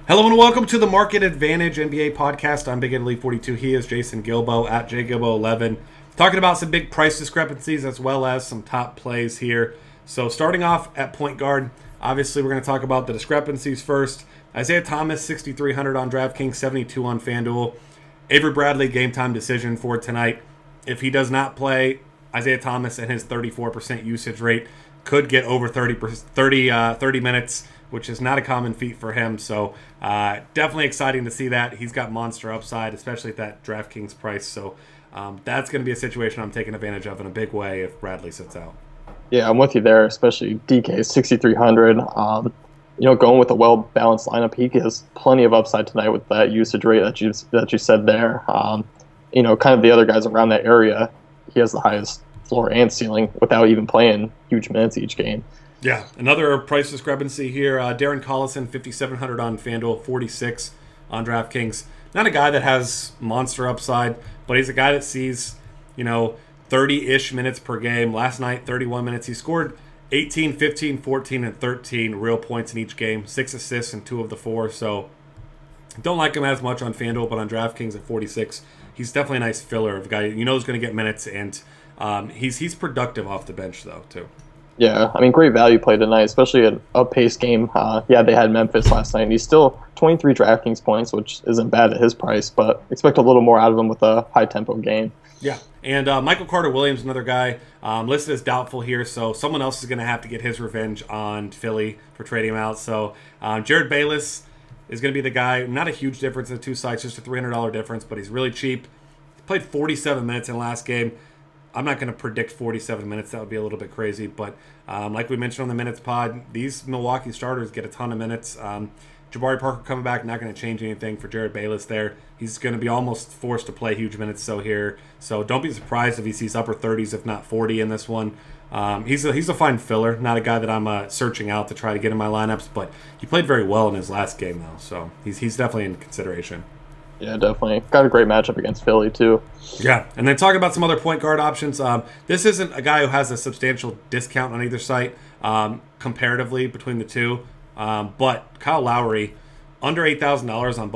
Hello and welcome to the Market Advantage NBA podcast. I'm Big Italy 42. He is Jason Gilbo at JGilbo11. Talking about some big price discrepancies as well as some top plays here. So starting off at point guard, obviously we're going to talk about the discrepancies first. Isaiah Thomas, 6,300 on DraftKings, 72 on FanDuel. Avery Bradley, game time decision for tonight. If he does not play, Isaiah Thomas and his 34% usage rate could get over 30 minutes, which is not a common feat for him. So definitely exciting to see that. He's got monster upside, especially at that DraftKings price. So that's going to be a situation I'm taking advantage of in a big way if Bradley sits out. Yeah, I'm with you there, especially DK 6,300. Going with a well-balanced lineup, he has plenty of upside tonight with that usage rate that you said there. Kind of the other guys around that area, he has the highest floor and ceiling without even playing huge minutes each game. Yeah, another price discrepancy here. Darren Collison, 5,700 on FanDuel, 46 on DraftKings. Not a guy that has monster upside, but he's a guy that sees, 30-ish minutes per game. Last night, 31 minutes. He scored 18, 15, 14, and 13 real points in each game. 6 assists in 2 of the 4. So don't like him as much on FanDuel, but on DraftKings at 46, he's definitely a nice filler of a guy you know is going to get minutes, and he's productive off the bench, though, too. Yeah, great value play tonight, especially an up-paced game. They had Memphis last night, and he's still 23 DraftKings points, which isn't bad at his price, but expect a little more out of him with a high-tempo game. Yeah, and Michael Carter-Williams, another guy listed as doubtful here, so someone else is going to have to get his revenge on Philly for trading him out. So Jared Bayless is going to be the guy. Not a huge difference in the two sides, just a $300 difference, but he's really cheap. He played 47 minutes in the last game. I'm not going to predict 47 minutes. That would be a little bit crazy. But like we mentioned on the Minutes Pod, these Milwaukee starters get a ton of minutes. Jabari Parker coming back, not going to change anything for Jared Bayless there. He's going to be almost forced to play huge minutes here. So don't be surprised if he sees upper 30s, if not 40 in this one. He's a fine filler. Not a guy that I'm searching out to try to get in my lineups. But he played very well in his last game, though. So he's definitely in consideration. Yeah, definitely. Got a great matchup against Philly, too. Yeah, and then talking about some other point guard options, this isn't a guy who has a substantial discount on either site comparatively between the two, but Kyle Lowry, under $8,000 on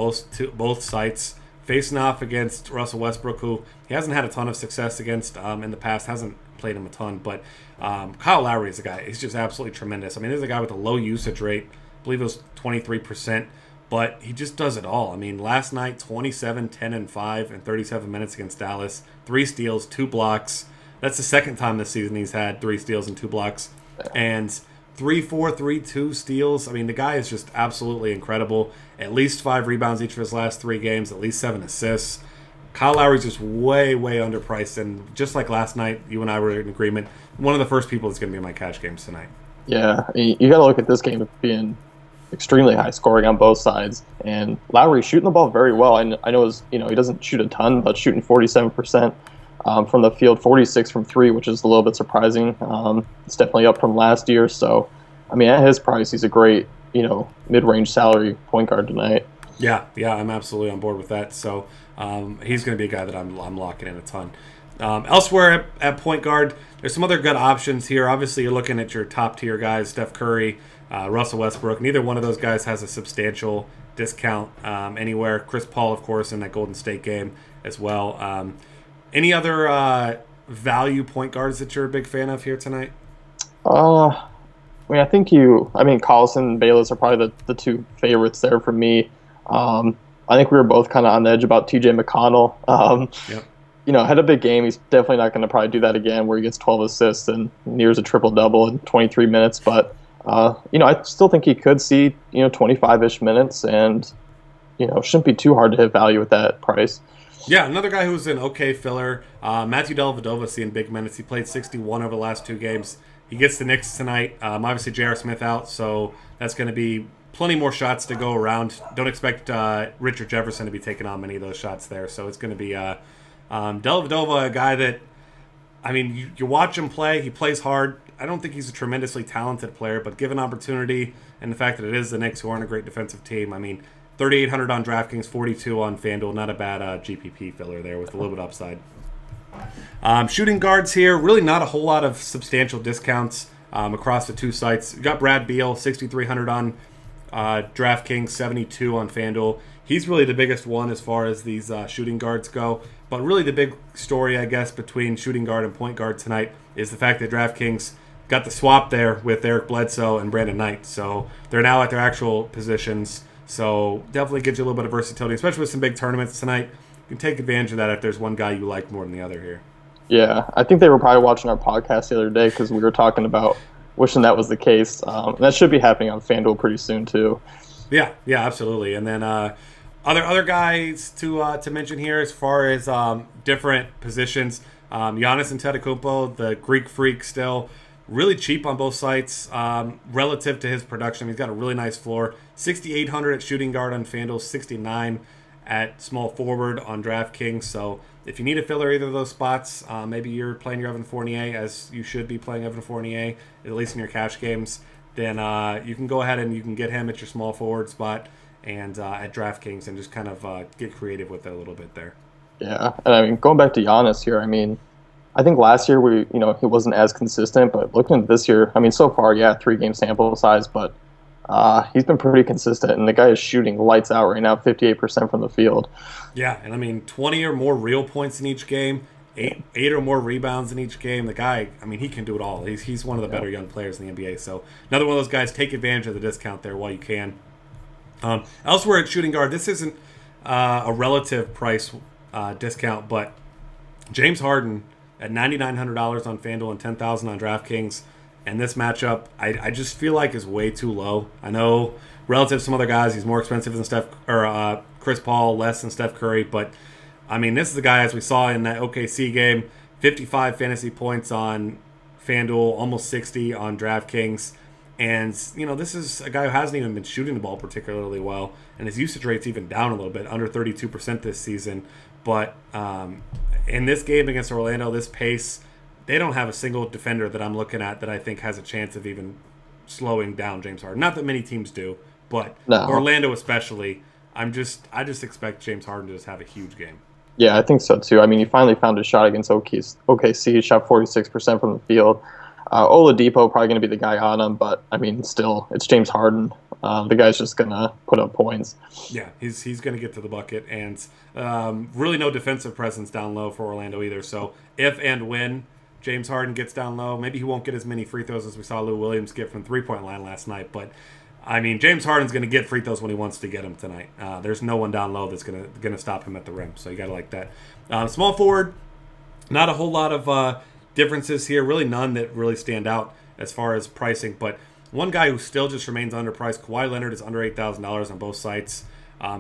both sites, facing off against Russell Westbrook, who he hasn't had a ton of success against in the past, hasn't played him a ton, but Kyle Lowry is a guy. He's just absolutely tremendous. There's a guy with a low usage rate. I believe it was 23%. But he just does it all. Last night, 27, 10, and 5 in 37 minutes against Dallas. 3 steals, 2 blocks. That's the second time this season he's had 3 steals and 2 blocks. And 3-4, 3-2 steals. The guy is just absolutely incredible. At least 5 rebounds each of his last 3 games, at least 7 assists. Kyle Lowry's just way, way underpriced. And just like last night, you and I were in agreement, one of the first people that's going to be in my cash games tonight. Yeah, you got to look at this game as being extremely high scoring on both sides, and Lowry shooting the ball very well. I know he doesn't shoot a ton, but shooting 47% from the field, 46 from 3, which is a little bit surprising. It's definitely up from last year. So, at his price, he's a great mid-range salary point guard tonight. Yeah, I'm absolutely on board with that. So he's going to be a guy that I'm locking in a ton. Elsewhere at point guard, there's some other good options here. Obviously, you're looking at your top tier guys, Steph Curry, Russell Westbrook. Neither one of those guys has a substantial discount anywhere. Chris Paul, of course, in that Golden State game as well. Any other value point guards that you're a big fan of here tonight? I think Collison and Bayless are probably the 2 favorites there for me. I think we were both kind of on the edge about TJ McConnell. Yep. Had a big game. He's definitely not going to probably do that again where he gets 12 assists and nears a triple-double in 23 minutes. But, I still think he could see, 25-ish minutes and, shouldn't be too hard to hit value at that price. Yeah, another guy who's an okay filler, Matthew Dellavedova seeing big minutes. He played 61 over the last 2 games. He gets the Knicks tonight. Obviously, J.R. Smith out, so that's going to be plenty more shots to go around. Don't expect Richard Jefferson to be taking on many of those shots there. So it's going to be Dellavedova, a guy that, you watch him play. He plays hard. I don't think he's a tremendously talented player, but given opportunity and the fact that it is the Knicks who aren't a great defensive team, 3,800 on DraftKings, 42 on FanDuel. Not a bad GPP filler there with a little bit upside. Shooting guards here, really not a whole lot of substantial discounts across the 2 sites. You got Brad Beal, 6,300 on DraftKings 72 on FanDuel. He's really the biggest one as far as these shooting guards go. But really the big story, I guess, between shooting guard and point guard tonight is the fact that DraftKings got the swap there with Eric Bledsoe and Brandon Knight. So they're now at their actual positions. So definitely gives you a little bit of versatility, especially with some big tournaments tonight. You can take advantage of that if there's one guy you like more than the other here. Yeah, I think they were probably watching our podcast the other day because we were talking about wishing that was the case. That should be happening on FanDuel pretty soon too. Yeah, absolutely. And then other guys to mention here as far as different positions. Giannis Antetokounmpo, the Greek freak, still really cheap on both sites relative to his production. He's got a really nice floor. 6,800 at shooting guard on FanDuel, 69 at small forward on DraftKings. So if you need a filler either of those spots, maybe you're playing your Evan Fournier, as you should be playing Evan Fournier, at least in your cash games, then you can go ahead and you can get him at your small forward spot and at DraftKings and just kind of get creative with it a little bit there. Yeah, and I mean, going back to Giannis here, I mean, I think last year he wasn't as consistent, but looking at this year, I mean, so far, 3-game sample size, but he's been pretty consistent, and the guy is shooting lights out right now, 58% from the field. Yeah, and I mean, 20 or more real points in each game, eight or more rebounds in each game. The guy, I mean, he can do it all. He's one of the better young players in the NBA. So another one of those guys, take advantage of the discount there while you can. Elsewhere at shooting guard, this isn't a relative price discount, but James Harden at $9,900 on FanDuel and $10,000 on DraftKings. And this matchup, I just feel like is way too low. I know relative to some other guys, he's more expensive than Chris Paul, less than Steph Curry. But, I mean, this is the guy, as we saw in that OKC game, 55 fantasy points on FanDuel, almost 60 on DraftKings. And, this is a guy who hasn't even been shooting the ball particularly well. And his usage rate's even down a little bit, under 32% this season. But in this game against Orlando, this pace, they don't have a single defender that I'm looking at that I think has a chance of even slowing down James Harden. Not that many teams do, but Orlando especially. I just expect James Harden to just have a huge game. Yeah, I think so too. I mean, he finally found his shot against OKC. He shot 46% from the field. Oladipo probably going to be the guy on him, but I mean, still, it's James Harden. The guy's just going to put up points. Yeah, he's going to get to the bucket, and really no defensive presence down low for Orlando either. So if and when James Harden gets down low, maybe he won't get as many free throws as we saw Lou Williams get from three-point line last night. But, I mean, James Harden's going to get free throws when he wants to get them tonight. There's no one down low that's going to stop him at the rim, so you got to like that. Small forward, not a whole lot of differences here, really none that really stand out as far as pricing. But one guy who still just remains underpriced, Kawhi Leonard, is under $8,000 on both sites.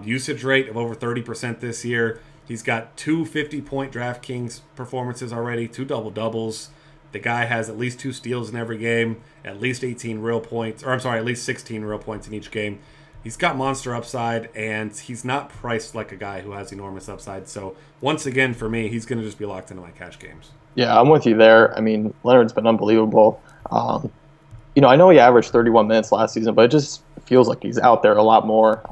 Usage rate of over 30% this year. He's got 2 50-point DraftKings performances already, 2 double-doubles. The guy has at least 2 steals in every game, at least 18 real points, at least 16 real points in each game. He's got monster upside, and he's not priced like a guy who has enormous upside. So once again, for me, he's going to just be locked into my cash games. Yeah, I'm with you there. I mean, Leonard's been unbelievable. I know he averaged 31 minutes last season, but it just feels like he's out there a lot more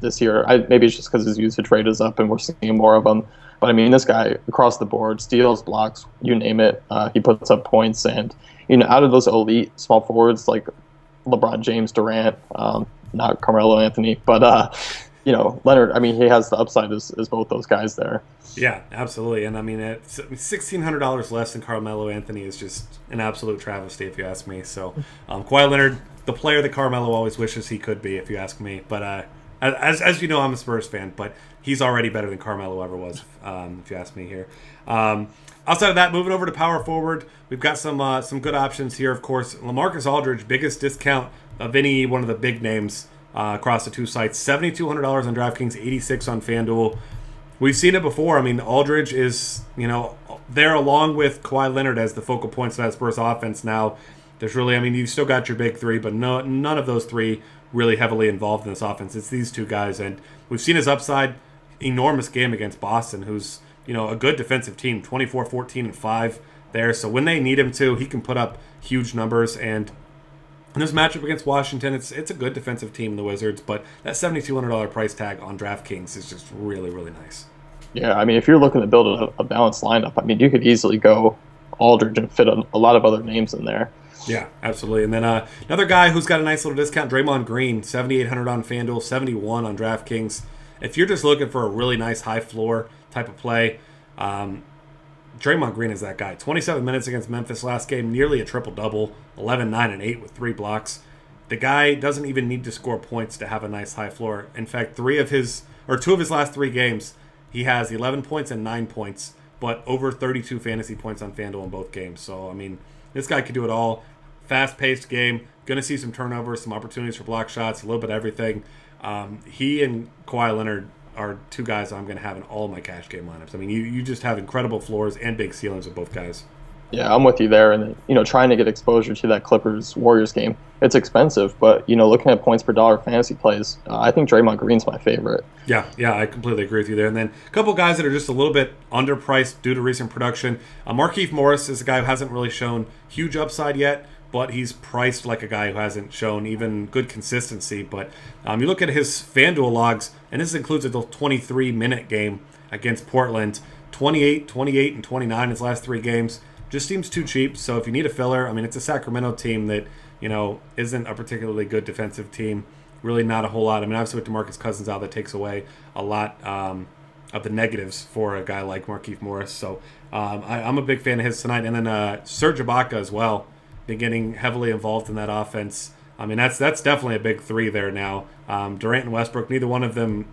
this year. Maybe it's just because his usage rate is up and we're seeing more of him. But, I mean, this guy, across the board, steals, blocks, you name it, he puts up points. And, out of those elite small forwards like LeBron James, Durant, not Carmelo Anthony, but, Leonard, I mean, he has the upside as both those guys there. Yeah, absolutely. And, I mean, it's $1,600 less than Carmelo Anthony is just an absolute travesty, if you ask me. So, Kawhi Leonard, the player that Carmelo always wishes he could be, if you ask me. But, as you know, I'm a Spurs fan, but he's already better than Carmelo ever was, if you ask me here. Outside of that, moving over to power forward, we've got some good options here, of course. LaMarcus Aldridge, biggest discount of any one of the big names across the two sites. $7,200 on DraftKings, $86 on FanDuel. We've seen it before. I mean, Aldridge is, there along with Kawhi Leonard as the focal points of that Spurs offense now. There's really, I mean, you've still got your big three, but none of those three really heavily involved in this offense. It's these two guys, and we've seen his upside. Enormous game against Boston, who's a good defensive team, 24, 14, and 5 there. So when they need him to, he can put up huge numbers. And in this matchup against Washington, it's a good defensive team, the Wizards, but that $7,200 price tag on DraftKings is just really, really nice. Yeah, I mean, if you're looking to build a balanced lineup, I mean, you could easily go Aldridge and fit a lot of other names in there. Yeah, absolutely. And then another guy who's got a nice little discount, Draymond Green, 7,800 on FanDuel, 71 on DraftKings. If you're just looking for a really nice high floor type of play, Draymond Green is that guy. 27 minutes against Memphis last game, nearly a triple-double, 11, 9, and 8 with 3 blocks. The guy doesn't even need to score points to have a nice high floor. In fact, 2 of his last 3 games, he has 11 points and 9 points, but over 32 fantasy points on FanDuel in both games. So, I mean, this guy could do it all. Fast-paced game, going to see some turnovers, some opportunities for block shots, a little bit of everything. He and Kawhi Leonard are 2 guys I'm going to have in all my cash game lineups. I mean, you just have incredible floors and big ceilings with both guys. Yeah, I'm with you there. And, trying to get exposure to that Clippers-Warriors game, it's expensive. But, looking at points per dollar fantasy plays, I think Draymond Green's my favorite. Yeah, I completely agree with you there. And then a couple guys that are just a little bit underpriced due to recent production. Markieff Morris is a guy who hasn't really shown huge upside yet, but he's priced like a guy who hasn't shown even good consistency. But you look at his FanDuel logs, and this includes a 23-minute game against Portland, 28, 28, and 29 his last 3 games. Just seems too cheap. So if you need a filler, I mean, it's a Sacramento team that, isn't a particularly good defensive team. Really not a whole lot. I mean, obviously with DeMarcus Cousins out, that takes away a lot of the negatives for a guy like Markieff Morris. So I'm a big fan of his tonight. And then Serge Ibaka as well, been getting heavily involved in that offense. I mean, that's definitely a big 3 there now. Durant and Westbrook, neither one of them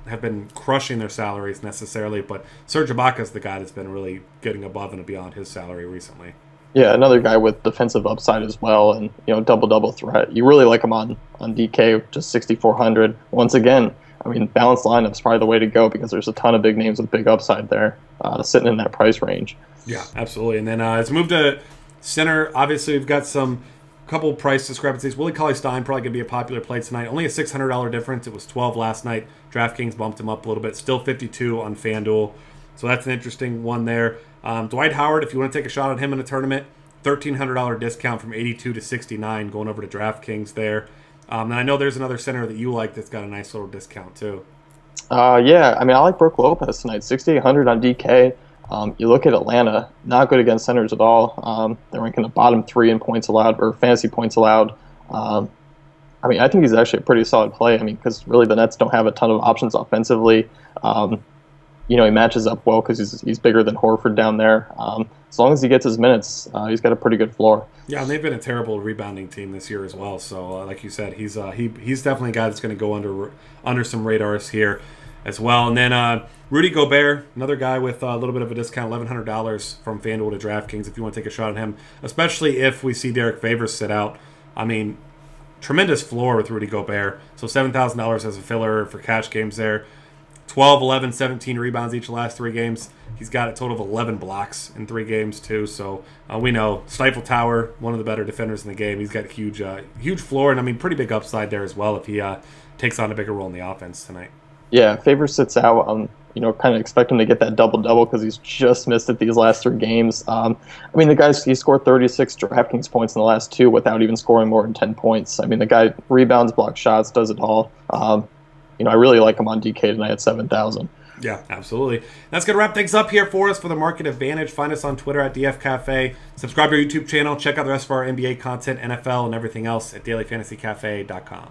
have been crushing their salaries necessarily, but Serge Ibaka is the guy that's been really getting above and beyond his salary recently. Yeah, another guy with defensive upside as well, and double threat. You really like him on DK, just 6,400. Once again, I mean, balanced lineup's probably the way to go because there's a ton of big names with big upside there, sitting in that price range. Yeah, absolutely. And then let's move to center. Obviously, we've got some couple price discrepancies. Willie Cauley-Stein probably going to be a popular play tonight. Only a $600 difference. It was $12 last night. DraftKings bumped him up a little bit. Still $52 on FanDuel. So that's an interesting one there. Dwight Howard, if you want to take a shot at him in a tournament, $1,300 discount from 82 to 69 going over to DraftKings there. And I know there's another center that you like that's got a nice little discount too. Yeah, I mean, I like Brook Lopez tonight. 6,800 on DK. You look at Atlanta, not good against centers at all. They're ranking the bottom 3 in points allowed, or fantasy points allowed. I mean, I think he's actually a pretty solid play. I mean, because really the Nets don't have a ton of options offensively. He matches up well because he's bigger than Horford down there. As long as he gets his minutes, he's got a pretty good floor. Yeah, and they've been a terrible rebounding team this year as well. So, like you said, he's definitely a guy that's going to go under some radars here as well. And then Rudy Gobert, another guy with a little bit of a discount, $1,100 from FanDuel to DraftKings if you want to take a shot at him, especially if we see Derek Favors sit out. I mean, tremendous floor with Rudy Gobert. So $7,000 as a filler for cash games there. 12, 11, 17 rebounds each of the last 3 games. He's got a total of 11 blocks in 3 games too. So we know Stifle Tower, one of the better defenders in the game. He's got huge floor and I mean pretty big upside there as well if he takes on a bigger role in the offense tonight. Yeah, Favors sits out. Kind of expect him to get that double-double because he's just missed it these last 3 games. I mean, he scored 36 DraftKings points in the last 2 without even scoring more than 10 points. I mean, the guy rebounds, blocks shots, does it all. I really like him on DK tonight at 7,000. Yeah, absolutely. That's going to wrap things up here for us for the Market Advantage. Find us on Twitter at DF Cafe. Subscribe to our YouTube channel. Check out the rest of our NBA content, NFL, and everything else at dailyfantasycafe.com.